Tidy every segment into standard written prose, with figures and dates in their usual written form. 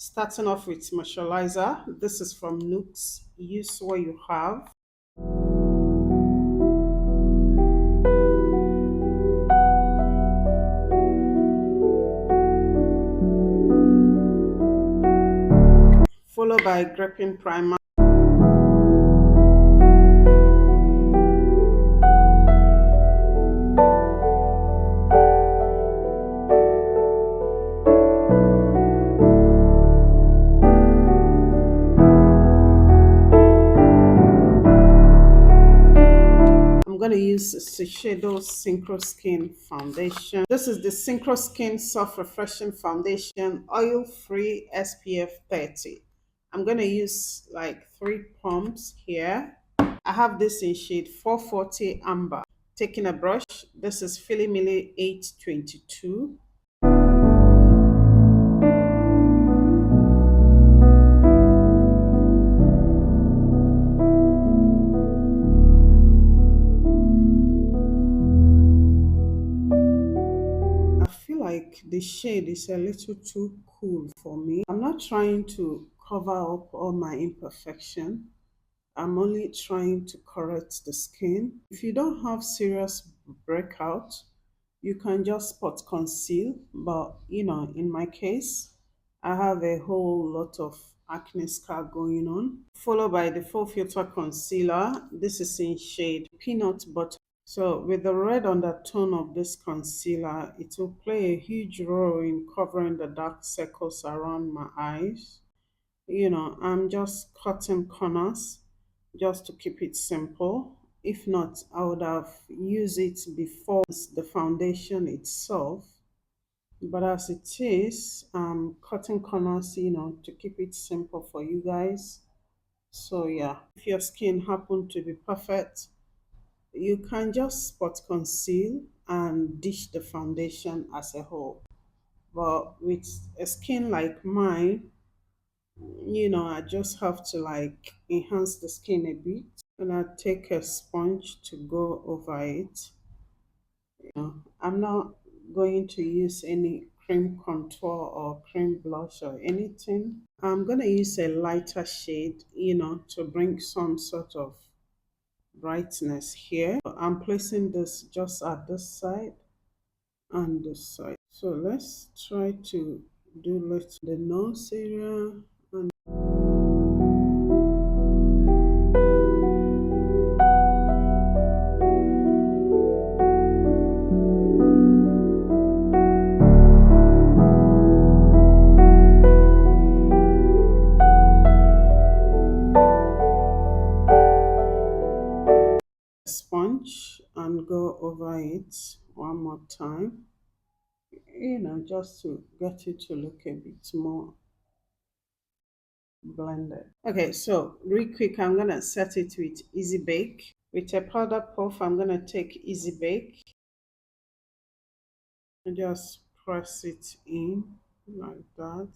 Starting off with moisturizer. This is from Nooks. Use what you have. Followed by gripping primer. I'm going to use Shiseido Synchro Skin Foundation. This is the Synchro Skin Soft Refreshing Foundation, oil-free, SPF 30. I'm going to use like 3 pumps here. I have this in shade 440 Amber. Taking a brush, this is Philly Millie 822. Like the shade is a little too cool for me. I'm not trying to cover up all my imperfection. I'm only trying to correct the skin. If you don't have serious breakout, you can just spot conceal. But in my case, I have a whole lot of acne scar going on. Followed by the full filter concealer. This is in shade Peanut Butter. So with the red undertone of this concealer, it will play a huge role in covering the dark circles around my eyes. I'm just cutting corners just to keep it simple. If not, I would have used it before the foundation itself. But as it is, I'm cutting corners, to keep it simple for you guys. So yeah, if your skin happen to be perfect, you can just spot conceal and dish the foundation as a whole. But with a skin like mine, I just have to like enhance the skin a bit. And I take a sponge to go over it. I'm not going to use any cream contour or cream blush or anything. I'm going to use a lighter shade, to bring some sort of brightness here. I'm placing this just at this side and this side. So let's try to do the nose area. And sponge and go over it one more time, just to get it to look a bit more blended. Okay, so real quick, I'm gonna set it with Easy Bake. With a powder puff, I'm gonna take Easy Bake and just press it in like that.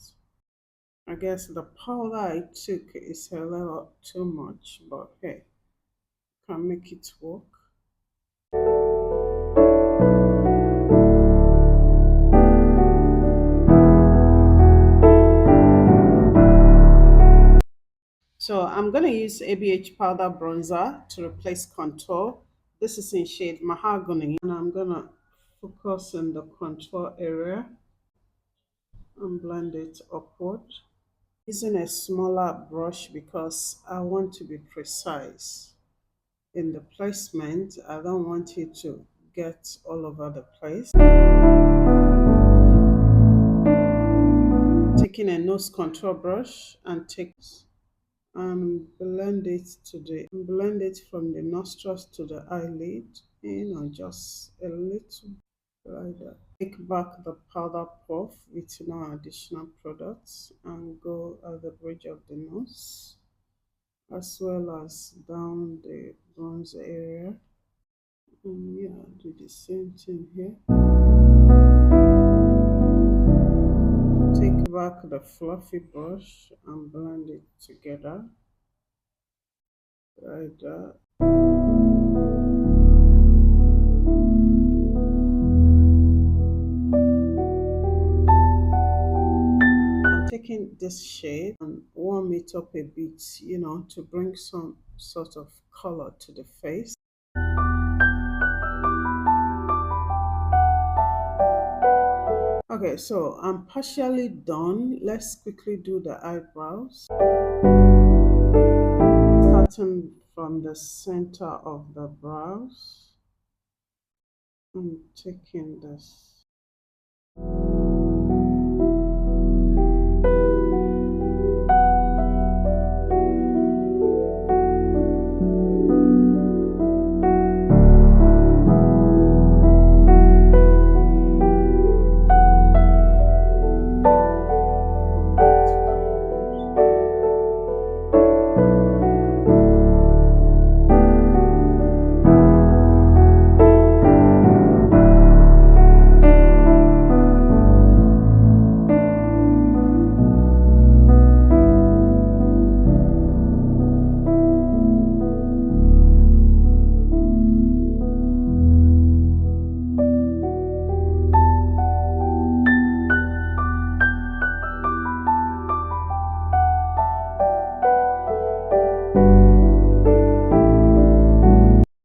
I guess the powder I took is a little too much, but hey, can make it work. So I'm going to use ABH powder bronzer to replace contour. This is in shade Mahogany, and I'm going to focus on the contour area and blend it upward. Using a smaller brush because I want to be precise in the placement. I don't want it to get all over the place. Taking a nose contour brush and blend it from the nostrils to the eyelid, just a little like that. Take back the powder puff with no additional products and go at the bridge of the nose as well as down the bronze area. And yeah, do the same thing here. Take back the fluffy brush and blend it together like that. I'm taking this shade and warm it up a bit, to bring some sort of color to the face. Okay, so I'm partially done. Let's quickly do the eyebrows. Starting from the center of the brows. I'm taking this.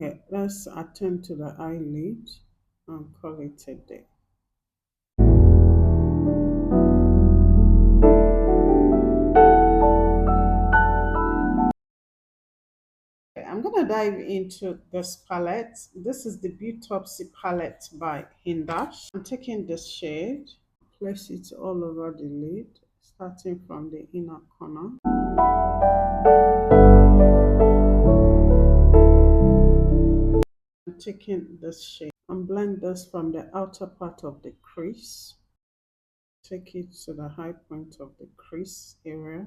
Okay, let's attend to the eyelid and call it a day. Okay, I'm gonna dive into this palette. This is the Beautopsy palette by Hindash. I'm taking this shade, place it all over the lid, starting from the inner corner. I'm taking this shade and blend this from the outer part of the crease. Take it to the high point of the crease area,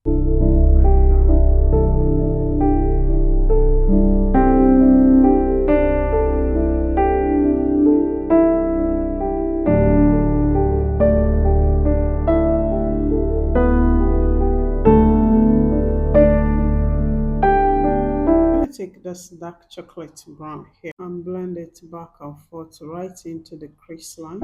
like that. Take this dark chocolate brown here and blend it back and forth right into the crease line.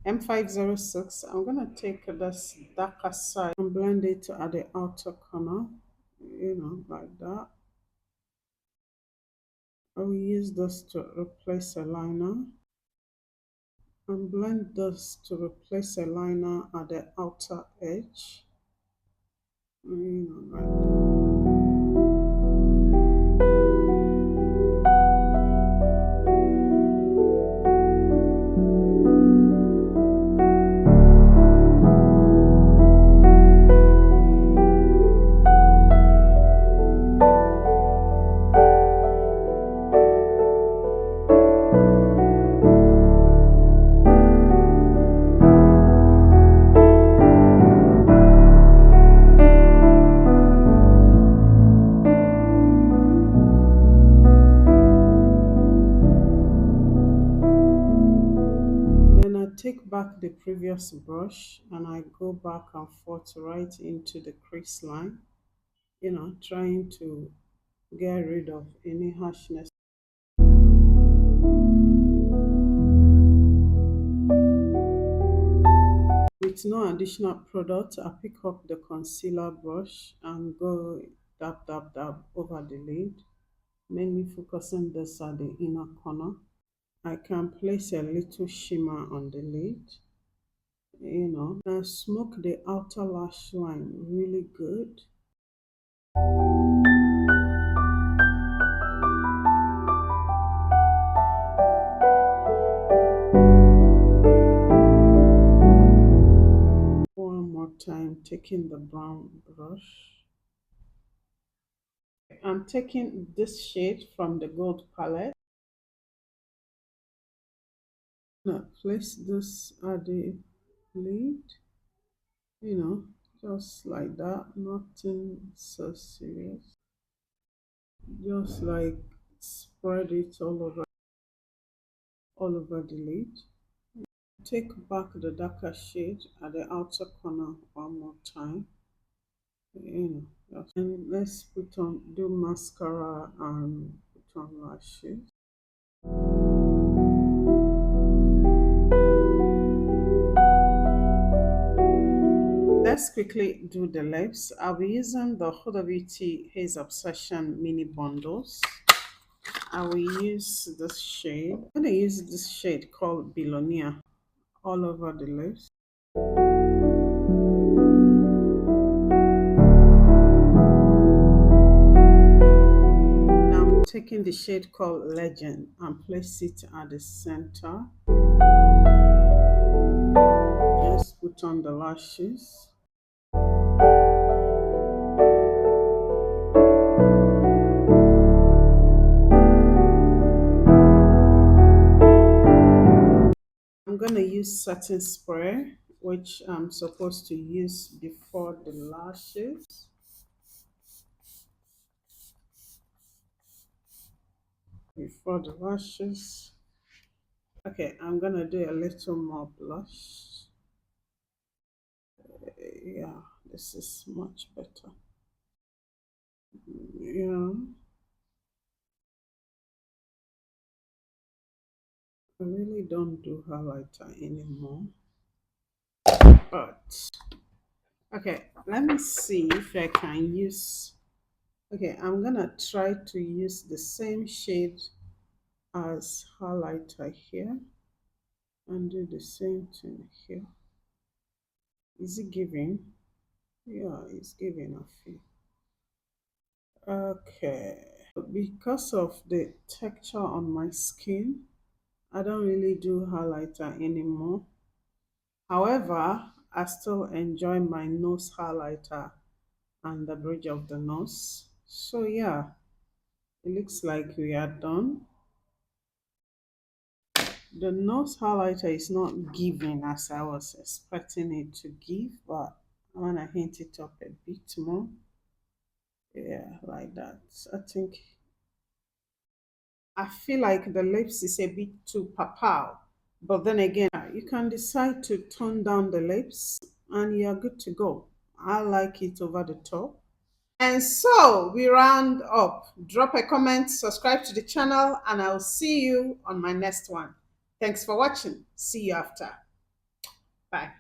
M506, I'm going to take this darker side and blend it at the outer corner, like that. I will use this to replace a liner and blend this to replace a liner at the outer edge, like that. Take back the previous brush and I go back and forth right into the crease line, trying to get rid of any harshness. With no additional product, I pick up the concealer brush and go dab dab dab over the lid, mainly focusing this at the inner corner. I can place a little shimmer on the lid, and smoke the outer lash line really good. One more time, taking the brown brush. I'm taking this shade from the gold palette. Now place this at the lid, just like that, nothing so serious. Just like spread it all over. all over the lid. Take back the darker shade at the outer corner one more time. And let's do mascara and put on lashes. Let's quickly do the lips. I'll be using the Huda Beauty Haze Obsession mini bundles. I will use this shade. I'm going to use this shade called Billionaire all over the lips. Now I'm taking the shade called Legend and place it at the center. Just put on the lashes. I'm going to use setting spray, which I'm supposed to use before the lashes. Before the lashes. Okay, I'm going to do a little more blush. Yeah, this is much better. Yeah. I really don't do highlighter anymore. But okay, let me see if I can use. Okay, I'm gonna try to use the same shade as highlighter here and do the same thing here. Is it giving? Yeah, it's giving a feel. Okay, because of the texture on my skin, I don't really do highlighter anymore. However, I still enjoy my nose highlighter and the bridge of the nose. So yeah, it looks like we are done. The nose highlighter is not giving as I was expecting it to give, but I want to hint it up a bit more. Yeah, like that. I feel like the lips is a bit too papal, but then again, you can decide to tone down the lips and you're good to go. I like it over the top. And so we round up. Drop a comment, subscribe to the channel, and I'll see you on my next one. Thanks for watching. See you after. Bye.